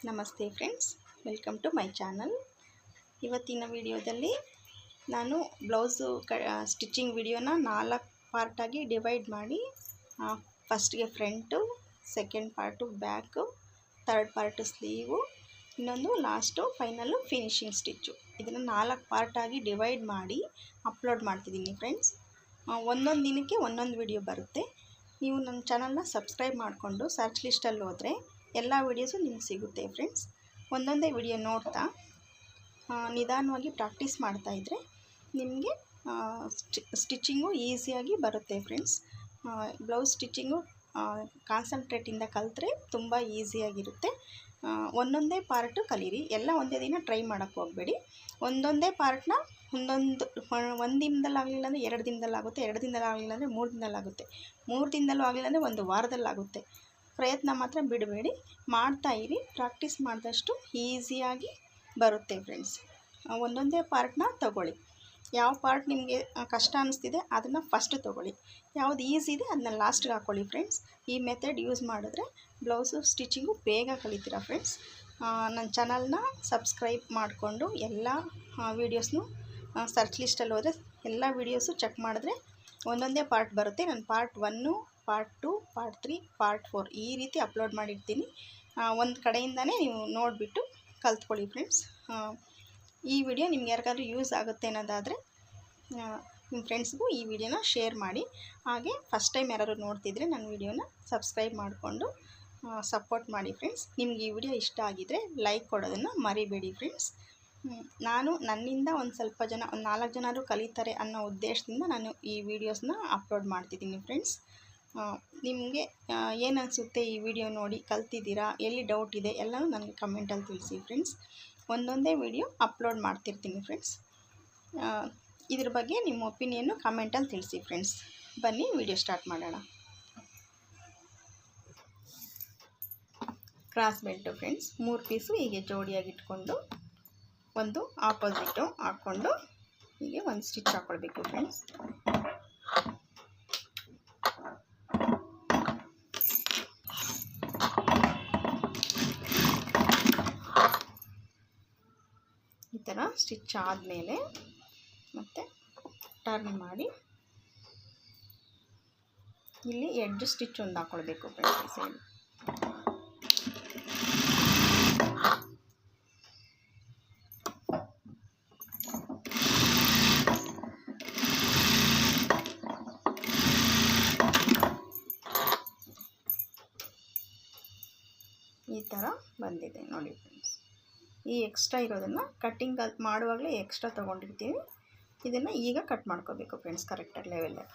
ನಮಸ್ತೆ friends, welcome to my channel. ಇವತ್ತಿನ ವಿಡಿಯೋದಲ್ಲಿ ನಾನು ಬ್ಲೌಸು ಸ್ಟಿಚಿಂಗ್ ವಿಡಿಯೋನ 4 ಪಾರ್ಟಾಗಿ ಡಿವೈಡ್ ಮಾಡಿ ಫಸ್ಟ್ಗೆ front, second part back, third part sleeve, ಇನ್ನೊಂದು ಲಾಸ್ಟು ಫೈನಲ್ಲು ಫಿನಿಶಿಂಗ್ ಸ್ಟಿಚ್ಚು. ಇದನ್ನು 4 ಪಾರ್ಟಾಗಿ ಡಿವೈಡ್ ಮಾಡಿ ಅಪ್ಲೋಡ್ ಮಾಡ್ತಿದ್ದೀನಿ ಫ್ರೆಂಡ್ಸ್. ಒಂದೊಂದು ದಿನಕ್ಕೆ ಒಂದೊಂದು ವಿಡಿಯೋ ಬರುತ್ತೆ. ನೀವು ನನ್ನ ಚಾನಲ್ನ ಸಬ್ಸ್ಕ್ರೈಬ್ ಮಾಡಿಕೊಂಡು ಸರ್ಚ್ ಲಿಸ್ಟಲ್ಲಿ ಹೋದರೆ ಎಲ್ಲ ವೀಡಿಯೋಸು ನಿಮ್ಗೆ ಸಿಗುತ್ತೆ ಫ್ರೆಂಡ್ಸ್. ಒಂದೊಂದೇ ವಿಡಿಯೋ ನೋಡ್ತಾ ನಿಧಾನವಾಗಿ ಪ್ರಾಕ್ಟೀಸ್ ಮಾಡ್ತಾಯಿದ್ರೆ ನಿಮಗೆ ಸ್ಟಿಚಿಂಗು ಈಸಿಯಾಗಿ ಬರುತ್ತೆ ಫ್ರೆಂಡ್ಸ್. ಬ್ಲೌಸ್ ಸ್ಟಿಚಿಂಗು ಕಾನ್ಸಂಟ್ರೇಟಿಂದ ಕಲಿತ್ರೆ ತುಂಬ ಈಸಿಯಾಗಿರುತ್ತೆ. ಒಂದೊಂದೇ ಪಾರ್ಟು ಕಲೀರಿ, ಎಲ್ಲ ಒಂದೇ ದಿನ ಟ್ರೈ ಮಾಡೋಕ್ಕೆ ಹೋಗಬೇಡಿ. ಒಂದೊಂದೇ ಪಾರ್ಟ್ನ ಒಂದು ದಿನದಲ್ಲಾಗಲಿಲ್ಲ ಅಂದರೆ 2 ದಿನದಲ್ಲಾಗುತ್ತೆ, 2 ದಿನದಲ್ಲಾಗಲಿಲ್ಲ ಅಂದರೆ 3 ದಿನದಲ್ಲಾಗುತ್ತೆ, 3 ದಿನದಲ್ಲೂ ಆಗಲಿಲ್ಲ ಅಂದರೆ 1 ವಾರದಲ್ಲಾಗುತ್ತೆ. ಪ್ರಯತ್ನ ಮಾತ್ರ ಬಿಡಬೇಡಿ, ಮಾಡ್ತಾಯಿರಿ. ಪ್ರಾಕ್ಟೀಸ್ ಮಾಡಿದಷ್ಟು ಈಸಿಯಾಗಿ ಬರುತ್ತೆ ಫ್ರೆಂಡ್ಸ್. ಒಂದೊಂದೇ ಪಾರ್ಟ್ನ ತಗೊಳ್ಳಿ. ಯಾವ ಪಾರ್ಟ್ ನಿಮಗೆ ಕಷ್ಟ ಅನ್ನಿಸ್ತಿದೆ ಅದನ್ನು ಫಸ್ಟ್ ತೊಗೊಳ್ಳಿ, ಯಾವುದು ಈಸಿ ಇದೆ ಅದನ್ನ ಲಾಸ್ಟ್ಗೆ ಹಾಕ್ಕೊಳ್ಳಿ ಫ್ರೆಂಡ್ಸ್. ಈ ಮೆಥಡ್ ಯೂಸ್ ಮಾಡಿದ್ರೆ ಬ್ಲೌಸು ಸ್ಟಿಚಿಂಗು ಬೇಗ ಕಲಿತೀರಾ ಫ್ರೆಂಡ್ಸ್. ನನ್ನ ಚಾನಲ್ನ ಸಬ್ಸ್ಕ್ರೈಬ್ ಮಾಡಿಕೊಂಡು ಎಲ್ಲ ವೀಡಿಯೋಸ್ನು ಸರ್ಚ್ ಲಿಸ್ಟಲ್ಲಿ ಹೋದರೆ ಎಲ್ಲ ವೀಡಿಯೋಸು ಚೆಕ್ ಮಾಡಿದ್ರೆ ಒಂದೊಂದೇ ಪಾರ್ಟ್ ಬರುತ್ತೆ. ನಾನು ಪಾರ್ಟ್ 1, ಪಾರ್ಟ್ 2, ಪಾರ್ಟ್ 3, ಪಾರ್ಟ್ 4 ಈ ರೀತಿ ಅಪ್ಲೋಡ್ ಮಾಡಿರ್ತೀನಿ. ಒಂದು ಕಡೆಯಿಂದನೇ ನೀವು ನೋಡಿಬಿಟ್ಟು ಕಲ್ತ್ಕೊಳ್ಳಿ ಫ್ರೆಂಡ್ಸ್. ಈ ವಿಡಿಯೋ ನಿಮ್ಗೆ ಯಾರಿಗಾದ್ರೂ ಯೂಸ್ ಆಗುತ್ತೆ ಅನ್ನೋದಾದರೆ ನಿಮ್ಮ ಫ್ರೆಂಡ್ಸ್ಗೂ ಈ ವಿಡಿಯೋನ ಶೇರ್ ಮಾಡಿ. ಹಾಗೆ ಫಸ್ಟ್ ಟೈಮ್ ಯಾರಾದ್ರು ನೋಡ್ತಿದ್ರೆ ನನ್ನ ವಿಡಿಯೋನ ಸಬ್ಸ್ಕ್ರೈಬ್ ಮಾಡಿಕೊಂಡು ಸಪೋರ್ಟ್ ಮಾಡಿ ಫ್ರೆಂಡ್ಸ್. ನಿಮ್ಗೆ ಈ ವಿಡಿಯೋ ಇಷ್ಟ ಆಗಿದ್ದರೆ ಲೈಕ್ ಕೊಡೋದನ್ನು ಮರಿಬೇಡಿ ಫ್ರೆಂಡ್ಸ್. ನಾನು ನನ್ನಿಂದ ಒಂದು ಸ್ವಲ್ಪ ಜನ, ಒಂದು 4 ಜನರು ಕಲಿತಾರೆ ಅನ್ನೋ ಉದ್ದೇಶದಿಂದ ನಾನು ಈ ವಿಡಿಯೋಸ್ನ ಅಪ್ಲೋಡ್ ಮಾಡ್ತಿದ್ದೀನಿ ಫ್ರೆಂಡ್ಸ್. ನಿಮಗೆ ಏನು ಅನಿಸುತ್ತೆ ಈ ವಿಡಿಯೋ ನೋಡಿ, ಕಲ್ತಿದ್ದೀರಾ, ಎಲ್ಲಿ ಡೌಟ್ ಇದೆ ಎಲ್ಲನೂ ನನಗೆ ಕಮೆಂಟಲ್ಲಿ ತಿಳಿಸಿ ಫ್ರೆಂಡ್ಸ್. ಒಂದೊಂದೇ ವಿಡಿಯೋ ಅಪ್ಲೋಡ್ ಮಾಡ್ತಿರ್ತೀನಿ ಫ್ರೆಂಡ್ಸ್. ಇದ್ರ ಬಗ್ಗೆ ನಿಮ್ಮ ಒಪಿನಿಯನ್ನು ಕಮೆಂಟಲ್ಲಿ ತಿಳಿಸಿ ಫ್ರೆಂಡ್ಸ್. ಬನ್ನಿ ವಿಡಿಯೋ ಸ್ಟಾರ್ಟ್ ಮಾಡೋಣ. ಕ್ರಾಸ್ ಬೆಲ್ಟು ಫ್ರೆಂಡ್ಸ್ 3 ಪೀಸು ಹೀಗೆ ಜೋಡಿಯಾಗಿ ಇಟ್ಕೊಂಡು ಒಂದು ಆಪೋಸಿಟು ಹಾಕ್ಕೊಂಡು ಹೀಗೆ ಒಂದು ಸ್ಟಿಚ್ ಹಾಕ್ಕೊಳ್ಬೇಕು ಫ್ರೆಂಡ್ಸ್. ಈ ಥರ ಸ್ಟಿಚ್ ಆದಮೇಲೆ ಮತ್ತೆ ಟರ್ನ್ ಮಾಡಿ ಇಲ್ಲಿ ಎಡ್ಜ್ ಸ್ಟಿಚ್ ಒಂದು ಹಾಕ್ಕೊಳ್ಬೇಕು ಫ್ರೆಂಡ್ಸ್. ಈ ಸೈಡ್ ಈ ಥರ ಬಂದಿದೆ ನೋಡಿ ಫ್ರೆಂಡ್ಸ್. ಈ ಎಕ್ಸ್ಟ್ರಾ ಇರೋದನ್ನು ಕಟ್ಟಿಂಗ್ ಮಾಡುವಾಗಲೇ ಎಕ್ಸ್ಟ್ರಾ ತೊಗೊಂಡಿರ್ತೀವಿ. ಇದನ್ನು ಈಗ ಕಟ್ ಮಾಡ್ಕೋಬೇಕು ಫ್ರೆಂಡ್ಸ್ ಕರೆಕ್ಟಾಗಿ ಲೆವೆಲಲ್ಲಿ.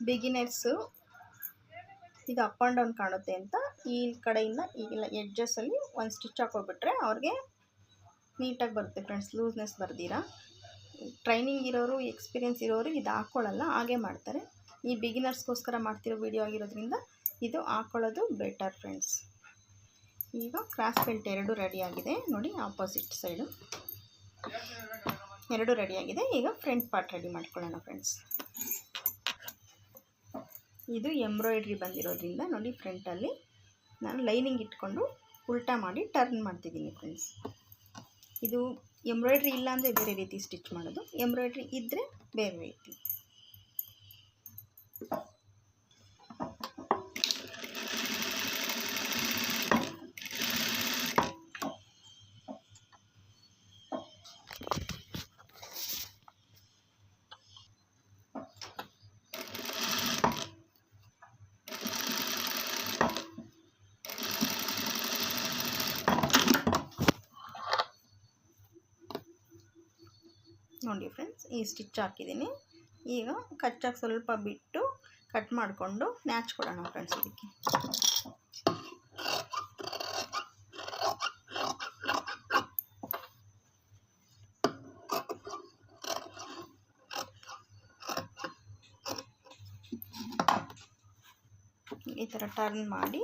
ಬಿಗಿನರ್ಸು ಇದು ಅಪ್ ಆ್ಯಂಡ್ ಡೌನ್ ಕಾಣುತ್ತೆ ಅಂತ ಈ ಕಡೆಯಿಂದ ಈಗೆಲ್ಲ ಎಡ್ಜಸ್ಸಲ್ಲಿ ಒಂದು ಸ್ಟಿಚ್ ಹಾಕೋಬಿಟ್ರೆ ಅವ್ರಿಗೆ ನೀಟಾಗಿ ಬರುತ್ತೆ ಫ್ರೆಂಡ್ಸ್, ಲೂಸ್ನೆಸ್ ಬರ್ದಿರಾ. ಟ್ರೈನಿಂಗ್ ಇರೋರು, ಎಕ್ಸ್ಪೀರಿಯೆನ್ಸ್ ಇರೋರು ಇದು ಹಾಕ್ಕೊಳ್ಳಲ್ಲ, ಹಾಗೆ ಮಾಡ್ತಾರೆ. ಈ ಬಿಗಿನರ್ಸ್ಗೋಸ್ಕರ ಮಾಡ್ತಿರೋ ವಿಡಿಯೋ ಆಗಿರೋದ್ರಿಂದ ಇದು ಹಾಕ್ಕೊಳ್ಳೋದು ಬೆಟರ್ ಫ್ರೆಂಡ್ಸ್. ಈಗ ಕ್ರಾಸ್ ಬೆಲ್ಟ್ 2 ರೆಡಿಯಾಗಿದೆ ನೋಡಿ. ಆಪೋಸಿಟ್ ಸೈಡು 2 ರೆಡಿಯಾಗಿದೆ. ಈಗ ಫ್ರಂಟ್ ಪಾರ್ಟ್ ರೆಡಿ ಮಾಡ್ಕೊಳ್ಳೋಣ ಫ್ರೆಂಡ್ಸ್. ಇದು ಎಂಬ್ರಾಯ್ಡ್ರಿ ಬಂದಿರೋದ್ರಿಂದ ನೋಡಿ ಫ್ರಂಟಲ್ಲಿ ನಾನು ಲೈನಿಂಗ್ ಇಟ್ಕೊಂಡು ಉಲ್ಟಾ ಮಾಡಿ ಟರ್ನ್ ಮಾಡ್ತಿದ್ದೀನಿ ಫ್ರೆಂಡ್ಸ್. ಇದು ಎಂಬ್ರಾಯ್ಡ್ರಿ ಇಲ್ಲ ಅಂದರೆ ಬೇರೆ ರೀತಿ ಸ್ಟಿಚ್ ಮಾಡೋದು, ಎಂಬ್ರಾಯ್ಡ್ರಿ ಇದ್ದರೆ ಬೇರೆ ರೀತಿ. ನೋಡಿ ಫ್ರೆಂಡ್ಸ್, ಈ ಸ್ಟಿಚ್ ಹಾಕಿದ್ದೀನಿ. ಈಗ ಕಚ್ಚಾಗಿ ಸ್ವಲ್ಪ ಬಿಟ್ಟು ಕಟ್ ಮಾಡಿಕೊಂಡು ನ್ಯಾಚ್ ಕೊಡೋಣ ಫ್ರೆಂಡ್ಸ್. ಇದಕ್ಕೆ ಈ ಥರ ಟರ್ನ್ ಮಾಡಿ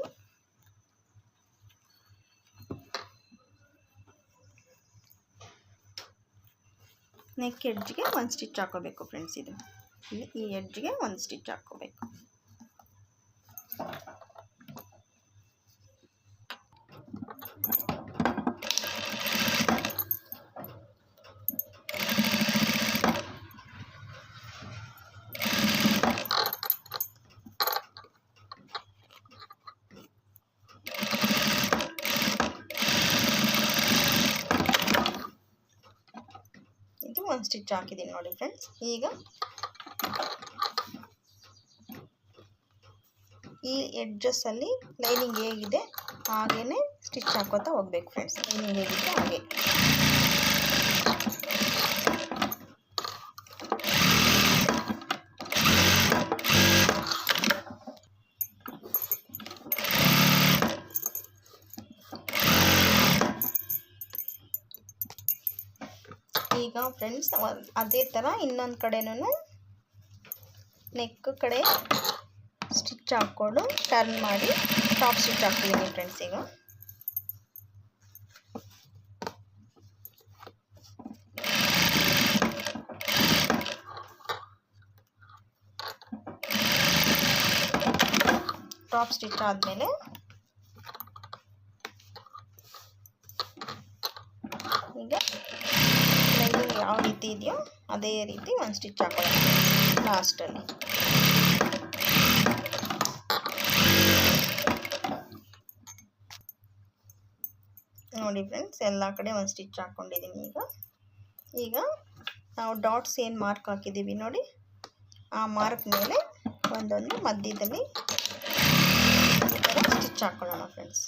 ನೆಕ್ ಎಡ್ಜ್ಗೆ ಒಂದು ಸ್ಟಿಚ್ ಹಾಕೋಬೇಕು ಫ್ರೆಂಡ್ಸ್. ಇದು ಈ ಎಡ್ಜ್ಗೆ ಒಂದು ಸ್ಟಿಚ್ ಹಾಕೋಬೇಕು. ಒಂದು ಸ್ಟಿಚ್ ಹಾಕಿದ್ದೀನಿ ನೋಡಿ ಫ್ರೆಂಡ್ಸ್. ಈಗ ಈ ಎಡ್ಜಸ್ಸಲ್ಲಿ ಲೈನಿಂಗ್ ಹೇಗಿದೆ ಹಾಗೇ ಸ್ಟಿಚ್ ಹಾಕೋತಾ ಹೋಗ್ಬೇಕು ಫ್ರೆಂಡ್ಸ್. ಲೈನಿಂಗ್ ಹೇಗಿದೆ ಹಾಗೆ. ಈಗ ಫ್ರೆಂಡ್ಸ್ ಅದೇ ಥರ ಇನ್ನೊಂದು ಕಡೆನೂ ನೆಕ್ ಕಡೆ ಸ್ಟಿಚ್ ಹಾಕ್ಕೊಂಡು ಟರ್ನ್ ಮಾಡಿ ಟಾಪ್ ಸ್ಟಿಚ್ ಹಾಕ್ತಿದ್ದೀನಿ ಫ್ರೆಂಡ್ಸ್. ಈಗ ಟಾಪ್ ಸ್ಟಿಚ್ ಆದಮೇಲೆ ಈಗ ಲೈನಿಂಗ್ ಯಾವ ರೀತಿ ಇದೆಯೋ ಅದೇ ರೀತಿ ಒಂದು ಸ್ಟಿಚ್ ಹಾಕೊಳ್ಳೋಣ ಲಾಸ್ಟಲ್ಲಿ. ನೋಡಿ ಫ್ರೆಂಡ್ಸ್, ಎಲ್ಲ ಕಡೆ ಒಂದು ಸ್ಟಿಚ್ ಹಾಕ್ಕೊಂಡಿದ್ದೀನಿ. ಈಗ ನಾವು ಡಾಟ್ಸ್ ಏನು ಮಾರ್ಕ್ ಹಾಕಿದ್ದೀವಿ ನೋಡಿ, ಆ ಮಾರ್ಕ್ ಮೇಲೆ ಒಂದೊಂದು ಮಧ್ಯದಲ್ಲಿ ಈ ಥರ ಸ್ಟಿಚ್ ಹಾಕ್ಕೊಳ್ಳೋಣ ಫ್ರೆಂಡ್ಸ್.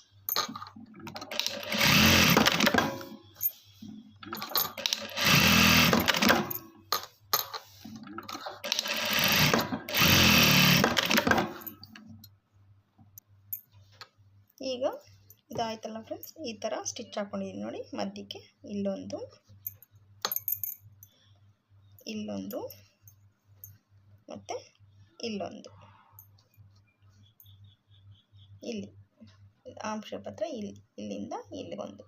ಈಗ ಇದಾಯ್ತಲ್ಲ ಫ್ರೆಂಡ್ಸ್, ಈ ಥರ ಸ್ಟಿಚ್ ಹಾಕ್ಕೊಂಡಿದ್ದೀನಿ ನೋಡಿ. ಮಧ್ಯಕ್ಕೆ ಇಲ್ಲೊಂದು ಮತ್ತು ಇಲ್ಲೊಂದು, ಇಲ್ಲಿ ಆರ್ಮ್ ಶೇಪ್ ಹತ್ರ ಇಲ್ಲಿಂದ ಇಲ್ಲಿಗೊಂದು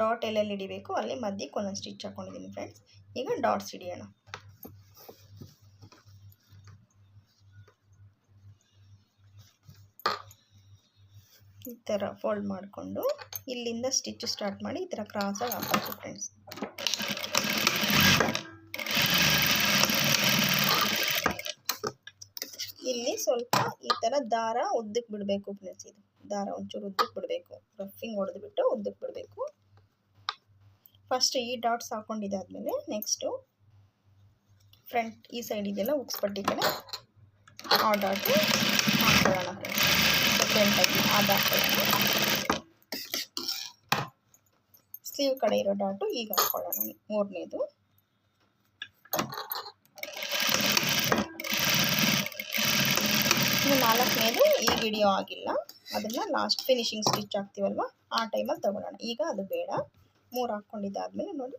ಡಾಟ್ ಎಲ್ಲೆಲ್ಲಿ ಹಿಡಿಬೇಕು ಅಲ್ಲಿ ಮಧ್ಯಕ್ಕೆ ಒಂದೊಂದು ಸ್ಟಿಚ್ ಹಾಕ್ಕೊಂಡಿದ್ದೀನಿ ಫ್ರೆಂಡ್ಸ್. ಈಗ ಡಾಟ್ಸ್ ಹಿಡಿಯೋಣ. ಈ ಥರ ಫೋಲ್ಡ್ ಮಾಡಿಕೊಂಡು ಇಲ್ಲಿಂದ ಸ್ಟಿಚ್ ಸ್ಟಾರ್ಟ್ ಮಾಡಿ ಈ ಥರ ಕ್ರಾಸಾಗಿ ಹಾಕಬೇಕು ಫ್ರೆಂಡ್ಸ್. ಇಲ್ಲಿ ಸ್ವಲ್ಪ ಈ ಥರ ದಾರ ಉದ್ದಕ್ಕೆ ಬಿಡಬೇಕು ಫ್ರೆಂಡ್ಸ್. ಇದು ದಾರ ಒಂಚೂರು ಉದ್ದಕ್ಕೆ ಬಿಡಬೇಕು, ರಫಿಂಗ್ ಹೊಡೆದ್ಬಿಟ್ಟು ಉದ್ದಕ್ಕೆ ಬಿಡಬೇಕು. ಫಸ್ಟ್ ಈ ಡಾಟ್ಸ್ ಹಾಕ್ಕೊಂಡಿದ್ದಾದಮೇಲೆ ನೆಕ್ಸ್ಟು ಫ್ರಂಟ್ ಈ ಸೈಡ್ ಇದೆಲ್ಲ ಉಕ್ಸ್ಪಟ್ಟಿ ಕಡೆ ಆ ಡಾಟು ಹಾಕ್ಕೊಳ್ಳೋಣ ಫ್ರೆಂಡ್ಸ್. ಫ್ರಂಟಾಗಿ ಅದು ಹಾಕ್ಕೊಳ್ಳೋಣ. ಸ್ಲೀವ್ ಕಡೆ ಇರೋ ಡಾಟು ಈಗ ಹಾಕ್ಕೊಳ್ಳೋಣ. ಮೂರನೇದು ಇನ್ನು ನಾಲ್ಕನೇದು ಈಗ ಹಿಡಿಯೋ ಆಗಿಲ್ಲ, ಅದನ್ನು ಲಾಸ್ಟ್ ಫಿನಿಶಿಂಗ್ ಸ್ಟಿಚ್ ಹಾಕ್ತೀವಲ್ವ ಆ ಟೈಮಲ್ಲಿ ತಗೊಳ್ಳೋಣ. ಈಗ ಅದು ಬೇಡ. 3 ಹಾಕ್ಕೊಂಡಿದ್ದಾದಮೇಲೆ ನೋಡಿ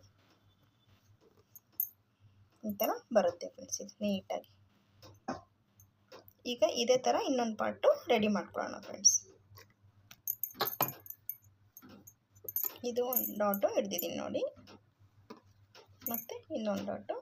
ಈ ಥರ ಬರುತ್ತೆ ಫ್ರೆಂಡ್ಸ್. ಇದು ನೀಟಾಗಿ. ಈಗ ಇದೇ ಥರ ಇನ್ನೊಂದು ಪಾರ್ಟು ರೆಡಿ ಮಾಡ್ಕೊಳ್ಳೋಣ ಫ್ರೆಂಡ್ಸ್. ಇದು ಒಂದು ಡಾಟು ಹಿಡ್ದಿದ್ದೀನಿ ನೋಡಿ, ಮತ್ತು ಇನ್ನೊಂದು ಡಾಟು.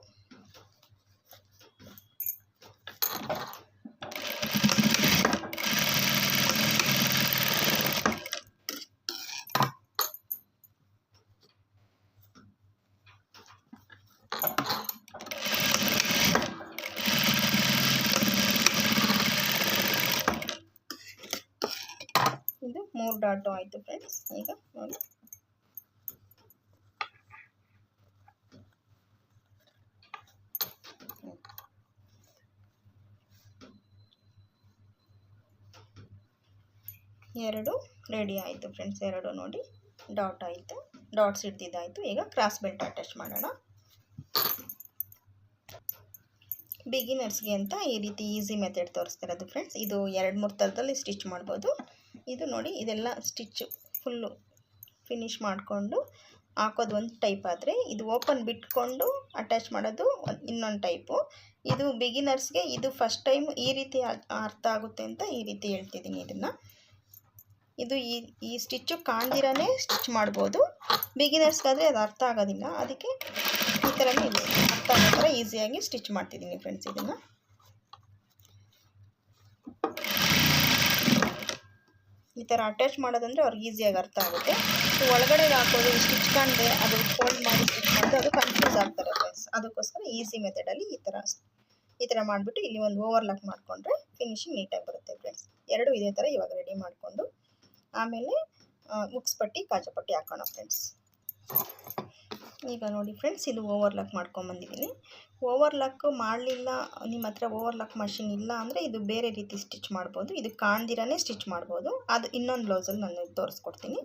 ಇದು 3 ಡಾಟು ಆಯಿತು ಫ್ರೆಂಡ್ಸ್. ಈಗ ನೋಡಿ ಎರಡು ರೆಡಿ ಆಯಿತು ಫ್ರೆಂಡ್ಸ್. ಎರಡು ನೋಡಿ ಡಾಟ್ ಆಯಿತು, ಡಾಟ್ಸ್ ಹಿಡ್ದಿದ್ದಾಯಿತು. ಈಗ ಕ್ರಾಸ್ ಬೆಲ್ಟ್ ಅಟ್ಯಾಚ್ ಮಾಡೋಣ. ಬಿಗಿನರ್ಸ್ಗೆ ಅಂತ ಈ ರೀತಿ ಈಸಿ ಮೆಥಡ್ ತೋರಿಸ್ತಿರೋದು ಫ್ರೆಂಡ್ಸ್. ಇದು 2-3 ಥರದಲ್ಲಿ ಸ್ಟಿಚ್ ಮಾಡ್ಬೋದು. ಇದು ನೋಡಿ ಇದೆಲ್ಲ ಸ್ಟಿಚ್ಚು ಫುಲ್ಲು ಫಿನಿಶ್ ಮಾಡಿಕೊಂಡು ಹಾಕೋದು ಒಂದು ಟೈಪ್ ಆದರೆ, ಇದು ಓಪನ್ ಬಿಟ್ಕೊಂಡು ಅಟ್ಯಾಚ್ ಮಾಡೋದು ಇನ್ನೊಂದು ಟೈಪು. ಇದು ಬಿಗಿನರ್ಸ್ಗೆ ಇದು ಫಸ್ಟ್ ಟೈಮ್ ಈ ರೀತಿ ಅರ್ಥ ಆಗುತ್ತೆ ಅಂತ ಈ ರೀತಿ ಹೇಳ್ತಿದ್ದೀನಿ. ಇದು ಈ ಸ್ಟಿಚ್ಚು ಕಾಣ್ದಿರೇ ಸ್ಟಿಚ್ ಮಾಡ್ಬೋದು. ಬಿಗಿನರ್ಸ್ಗಾದರೆ ಅದು ಅರ್ಥ ಆಗೋದಿಲ್ಲ, ಅದಕ್ಕೆ ಈ ಥರನೇ ಇದೆ ಅರ್ಥ ಆಗೋ ಥರ ಈಸಿಯಾಗಿ ಸ್ಟಿಚ್ ಮಾಡ್ತಿದ್ದೀನಿ ಫ್ರೆಂಡ್ಸ್. ಇದನ್ನು ಈ ಥರ ಅಟ್ಯಾಚ್ ಮಾಡೋದಂದರೆ ಅವ್ರಿಗೆ ಈಸಿಯಾಗಿ ಅರ್ಥ ಆಗುತ್ತೆ. ಒಳಗಡೆ ಹಾಕೋದು ಸ್ಟಿಚ್ ಕಾಣದೆ ಅದು ಫೋಲ್ಡ್ ಮಾಡಿ ಸ್ಟಿಚ್ ಮಾಡೋದು ಅದು ಕನ್ಫ್ಯೂಸ್ ಆಗ್ತಾರೆ ಫ್ರೆಂಡ್ಸ್. ಅದಕ್ಕೋಸ್ಕರ ಈಸಿ ಮೆಥಡಲ್ಲಿ ಈ ಥರ ಮಾಡಿಬಿಟ್ಟು ಇಲ್ಲಿ ಒಂದು ಓವರ್ಲಾಕ್ ಮಾಡಿಕೊಂಡ್ರೆ ಫಿನಿಶಿಂಗ್ ನೀಟಾಗಿ ಬರುತ್ತೆ ಫ್ರೆಂಡ್ಸ್. ಎರಡು ಇದೇ ಥರ ಇವಾಗ ರೆಡಿ ಮಾಡಿಕೊಂಡು ಆಮೇಲೆ ಉಕ್ಸ್ ಪಟ್ಟಿ ಕಾಜಾಪಟ್ಟಿ ಹಾಕೋಣ ಫ್ರೆಂಡ್ಸ್. ಈಗ ನೋಡಿ ಫ್ರೆಂಡ್ಸ್, ಇದು ಓವರ್ಲಾಕ್ ಮಾಡ್ಕೊಂಬಂದಿದ್ದೀನಿ. ಓವರ್ಲಾಕ್ ಮಾಡಲಿಲ್ಲ, ನಿಮ್ಮ ಹತ್ರ ಓವರ್ಲಾಕ್ ಮಷಿನ್ ಇಲ್ಲ ಅಂದರೆ ಇದು ಬೇರೆ ರೀತಿ ಸ್ಟಿಚ್ ಮಾಡ್ಬೋದು. ಇದು ಕಾಣ್ದಿರೇ ಸ್ಟಿಚ್ ಮಾಡ್ಬೋದು. ಅದು ಇನ್ನೊಂದು ಬ್ಲೌಸಲ್ಲಿ ನಾನು ತೋರಿಸ್ಕೊಡ್ತೀನಿ.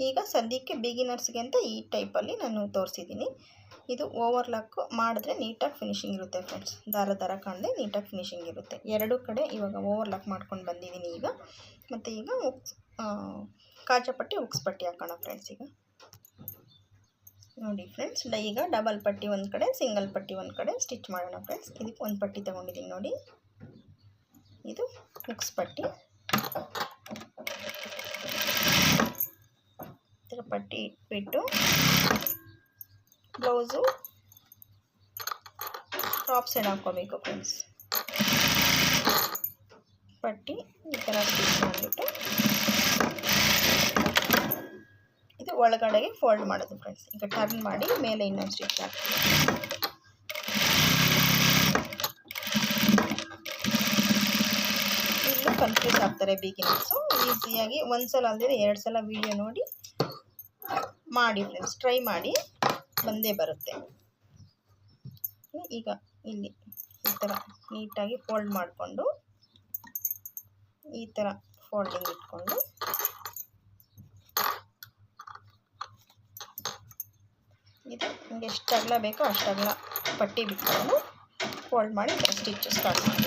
ಈಗ ಸದ್ಯಕ್ಕೆ ಬಿಗಿನರ್ಸ್ಗೆ ಅಂತ ಈ ಟೈಪಲ್ಲಿ ನಾನು ತೋರಿಸಿದ್ದೀನಿ. ಇದು ಓವರ್ಲಾಕ್ ಮಾಡಿದ್ರೆ ನೀಟಾಗಿ ಫಿನಿಶಿಂಗ್ ಇರುತ್ತೆ ಫ್ರೆಂಡ್ಸ್. ದಾರ ಕಾಣದೆ ನೀಟಾಗಿ ಫಿನಿಶಿಂಗ್ ಇರುತ್ತೆ. ಎರಡೂ ಕಡೆ ಇವಾಗ ಓವರ್ಲಾಕ್ ಮಾಡ್ಕೊಂಡು ಬಂದಿದ್ದೀನಿ ಈಗ. ಮತ್ತು ಈಗ ಕಾಜಾಪಟ್ಟಿ ಉಕ್ಸ್ ಪಟ್ಟಿ ಹಾಕೋಣ ಫ್ರೆಂಡ್ಸ್. ಈಗ ನೋಡಿ ಫ್ರೆಂಡ್ಸ್, ಈಗ ಡಬಲ್ ಪಟ್ಟಿ ಒಂದು ಕಡೆ, ಸಿಂಗಲ್ ಪಟ್ಟಿ ಒಂದು ಕಡೆ ಸ್ಟಿಚ್ ಮಾಡೋಣ ಫ್ರೆಂಡ್ಸ್. ಇದಕ್ಕೆ ಒಂದು ಪಟ್ಟಿ ತೊಗೊಂಡಿದ್ದೀನಿ ನೋಡಿ, ಇದು ಉಕ್ಸ್ ಪಟ್ಟಿ. ಇದರ ಪಟ್ಟಿ ಇಟ್ಬಿಟ್ಟು ಬ್ಲೌಸು ಟಾಪ್ ಸೈಡ್ ಹಾಕ್ಕೋಬೇಕು ಫ್ರೆಂಡ್ಸ್. ಪಟ್ಟಿ ಈ ಥರ ಸ್ಟಿಚ್ ಮಾಡಿಬಿಟ್ಟು ಇದು ಒಳಗಡೆಗೆ ಫೋಲ್ಡ್ ಮಾಡೋದು ಫ್ರೆಂಡ್ಸ್. ಈಗ ಟರ್ನ್ ಮಾಡಿ ಮೇಲೆ ಇನ್ನೊಂದು ಸ್ಟಿಚ್ ಹಾಕ್ತೀವಿ. ಇಲ್ಲೂ ಕನ್ಫ್ಯೂಸ್ ಆಗ್ತಾರೆ ಬಿಗಿನರ್ಸು. ಈಸಿಯಾಗಿ ಒಂದು ಸಲ ಅಲ್ಲದೆ 2 ಸಲ ವಿಡಿಯೋ ನೋಡಿ ಮಾಡಿ ಫ್ರೆಂಡ್ಸ್, ಟ್ರೈ ಮಾಡಿ, ಬಂದೇ ಬರುತ್ತೆ. ಈಗ ಇಲ್ಲಿ ಈ ಥರ ನೀಟಾಗಿ ಫೋಲ್ಡ್ ಮಾಡಿಕೊಂಡು ಈ ಥರ ಫೋಲ್ಡಿಂಗ್ ಇಟ್ಕೊಂಡು ಇದು ನಿಮಗೆ ಎಷ್ಟು ಅಗಲ ಬೇಕೋ ಅಷ್ಟು ಅಗಲ ಪಟ್ಟಿ ಬಿಟ್ಕೊಂಡು ಫೋಲ್ಡ್ ಮಾಡಿ ಸ್ಟಿಚ್ ಸ್ಟಾರ್ಟ್ ಮಾಡಿ.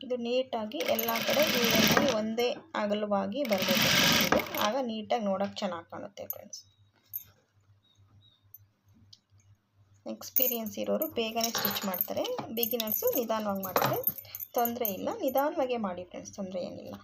ಇದು ನೀಟಾಗಿ ಎಲ್ಲ ಕಡೆ ಈವನ್ನಾಗಿ ಒಂದೇ ಅಗಲವಾಗಿ ಬರಬೇಕು. ಆಗ ನೀಟಾಗಿ ನೋಡೋಕ್ಕೆ ಚೆನ್ನಾಗಿ ಕಾಣುತ್ತೆ ಫ್ರೆಂಡ್ಸ್. ಎಕ್ಸ್ಪೀರಿಯನ್ಸ್ ಇರೋರು ಬೇಗನೆ ಸ್ಟಿಚ್ ಮಾಡ್ತಾರೆ, ಬಿಗಿನರ್ಸು ನಿಧಾನವಾಗಿ ಮಾಡ್ತಾರೆ. ತೊಂದರೆ ಇಲ್ಲ, ನಿಧಾನವಾಗೇ ಮಾಡಿ ಫ್ರೆಂಡ್ಸ್, ತೊಂದರೆ ಏನಿಲ್ಲ.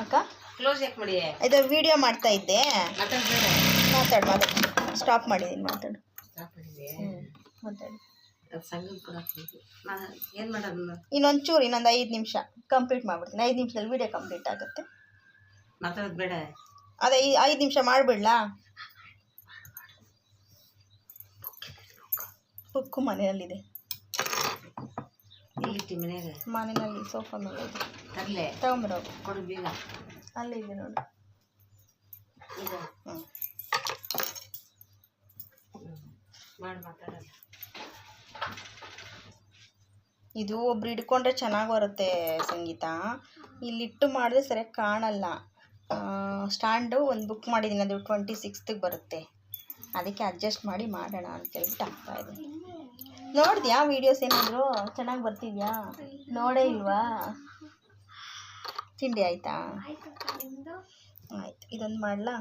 ಅಕ್ಕ ಕ್ಲೋಸ್ ಯಾಕೆ ಮಾಡಿ? ಇದು ವಿಡಿಯೋ ಮಾಡ್ತಾ ಇದ್ದೆ. ಮಾತಾಡು ಸ್ಟಾಪ್ ಮಾಡಿದ್ದೀನಿ. ಮಾತಾಡು ಏನು ಮಾಡೋದು? ಇನ್ನೊಂಚೂರು ಇನ್ನೊಂದು 5 ನಿಮಿಷ ಕಂಪ್ಲೀಟ್ ಮಾಡ್ಬಿಡ್ತೀನಿ. 5 ನಿಮಿಷದಲ್ಲಿ ವಿಡಿಯೋ ಕಂಪ್ಲೀಟ್ ಆಗುತ್ತೆ. ಮಾತಾಡೋದು ಬೇಡ. ಅದೇ 5 ನಿಮಿಷ ಮಾಡಿಬಿಡ್ಲಾ? ಬುಕ್ಕು ಮನೆಯಲ್ಲಿದೆ. ಎಲ್ಲಿಟ್ಟು ಮನೆಯಾಗ? ಮನೆಯಲ್ಲಿ ಸೋಫಾ ಮೇಲೆ ಇದೆ. ಅಲ್ಲೇ ತಗೊಂಬರೋ ಕೊಡು ಬೇಗ. ಅಲ್ಲೇ ಇದೆ ನೋಡಿ. ಇದು ಮಾಡಿ ಮಾತಾಡೋದು. ಇದು ಒಬ್ರು ಹಿಡ್ಕೊಂಡ್ರೆ ಚೆನ್ನಾಗಿ ಬರುತ್ತೆ ಸಂಗೀತ. ಇಲ್ಲಿಟ್ಟು ಮಾಡಿದ್ರೆ ಸರಿಯಾಗಿ ಕಾಣಲ್ಲ. ಸ್ಟ್ಯಾಂಡು ಒಂದು ಬುಕ್ ಮಾಡಿದ್ದೀನಿ, ಅದು 26ಗೆ ಬರುತ್ತೆ. ಅದಕ್ಕೆ ಅಡ್ಜಸ್ಟ್ ಮಾಡಿ ಮಾಡೋಣ ಅಂತ ಹೇಳ್ಬಿಟ್ಟು ಆಗ್ತಾಯಿದೆ. ನೋಡಿದ್ಯಾ ವೀಡಿಯೋಸ್ ಏನಾದರೂ ಚೆನ್ನಾಗಿ ಬರ್ತಿದ್ಯಾ? ನೋಡೇ ಇಲ್ವಾ? ತಿಂಡಿ ಆಯಿತಾ? ಆಯಿತು, ಇದೊಂದು ಮಾಡಲಾ?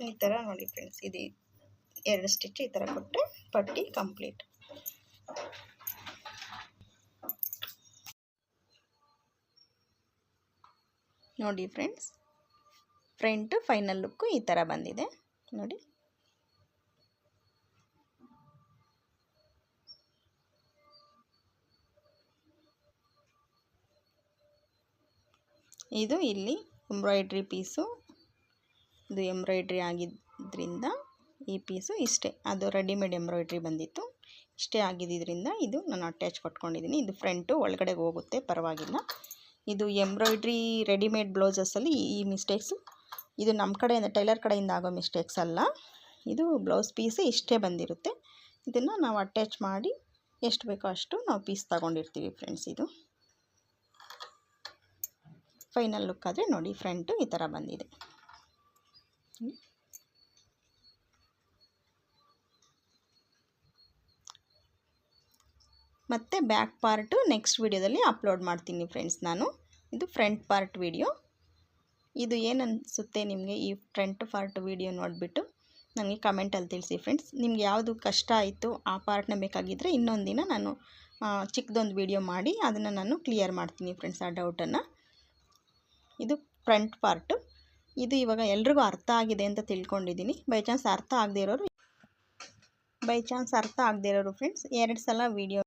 ಈ ಥರ ನೋಡಿ ಫ್ರೆಂಡ್ಸ್, ಇದು 2 ಸ್ಟಿಚ್ ಈ ಥರ ಕೊಟ್ಟರೆ ಪಟ್ಟಿ ಕಂಪ್ಲೀಟ್. ನೋಡಿ ಫ್ರೆಂಡ್ಸ್, ಫ್ರಂಟ್ ಫೈನಲ್ ಲುಕ್ಕು ಈ ಥರ ಬಂದಿದೆ ನೋಡಿ. ಇದು ಇಲ್ಲಿ ಎಂಬ್ರಾಯ್ಡ್ರಿ ಪೀಸು, ಇದು ಎಂಬ್ರಾಯ್ಡ್ರಿ ಆಗಿದ್ದರಿಂದ ಈ ಪೀಸು ಇಷ್ಟೇ, ಅದು ರೆಡಿಮೇಡ್ ಎಂಬ್ರಾಯ್ಡ್ರಿ ಬಂದಿತ್ತು, ಇಷ್ಟೇ ಆಗಿದ್ದರಿಂದ ಇದು ನಾನು ಅಟ್ಯಾಚ್ ಕೊಟ್ಕೊಂಡಿದ್ದೀನಿ. ಇದು ಫ್ರಂಟು ಒಳಗಡೆ ಹೋಗುತ್ತೆ, ಪರವಾಗಿಲ್ಲ. ಇದು ಎಂಬ್ರಾಯ್ಡ್ರಿ ರೆಡಿಮೇಡ್ ಬ್ಲೌಸಸ್ಸಲ್ಲಿ ಈ ಮಿಸ್ಟೇಕ್ಸು, ಇದು ನಮ್ಮ ಕಡೆಯಿಂದ ಟೈಲರ್ ಕಡೆಯಿಂದ ಆಗೋ ಮಿಸ್ಟೇಕ್ಸ್ ಅಲ್ಲ. ಇದು ಬ್ಲೌಸ್ ಪೀಸೇ ಇಷ್ಟೇ ಬಂದಿರುತ್ತೆ. ಇದನ್ನು ನಾವು ಅಟ್ಯಾಚ್ ಮಾಡಿ ಎಷ್ಟು ಬೇಕೋ ಅಷ್ಟು ನಾವು ಪೀಸ್ ತಗೊಂಡಿರ್ತೀವಿ ಫ್ರೆಂಡ್ಸ್. ಇದು ಫೈನಲ್ ಲುಕ್ ಆದರೆ ನೋಡಿ, ಫ್ರಂಟು ಈ ಥರ ಬಂದಿದೆ. ಮತ್ತು ಬ್ಯಾಕ್ ಪಾರ್ಟು ನೆಕ್ಸ್ಟ್ ವಿಡಿಯೋದಲ್ಲಿ ಅಪ್ಲೋಡ್ ಮಾಡ್ತೀನಿ ಫ್ರೆಂಡ್ಸ್ ನಾನು. ಇದು ಫ್ರಂಟ್ ಪಾರ್ಟ್ ವಿಡಿಯೋ. ಇದು ಏನು ಅನಿಸುತ್ತೆ ನಿಮಗೆ ಈ ಫ್ರಂಟ್ ಪಾರ್ಟ್ ವಿಡಿಯೋ ನೋಡಿಬಿಟ್ಟು ನನಗೆ ಕಮೆಂಟಲ್ಲಿ ತಿಳಿಸಿ ಫ್ರೆಂಡ್ಸ್. ನಿಮ್ಗೆ ಯಾವುದು ಕಷ್ಟ ಆಯಿತು ಆ ಪಾರ್ಟ್ನ ಬೇಕಾಗಿದ್ದರೆ ಇನ್ನೊಂದು ದಿನ ನಾನು ಚಿಕ್ಕದೊಂದು ವಿಡಿಯೋ ಮಾಡಿ ಅದನ್ನು ನಾನು ಕ್ಲಿಯರ್ ಮಾಡ್ತೀನಿ ಫ್ರೆಂಡ್ಸ್, ಆ ಡೌಟನ್ನು. ಇದು ಫ್ರಂಟ್ ಪಾರ್ಟು. ಇದು ಇವಾಗ ಎಲ್ರಿಗೂ ಅರ್ಥ ಆಗಿದೆ ಅಂತ ತಿಳ್ಕೊಂಡಿದ್ದೀನಿ. ಬೈ ಚಾನ್ಸ್ ಅರ್ಥ ಆಗದೇ ಇರೋರು ಫ್ರೆಂಡ್ಸ್ 2 ಸಲ ವಿಡಿಯೋ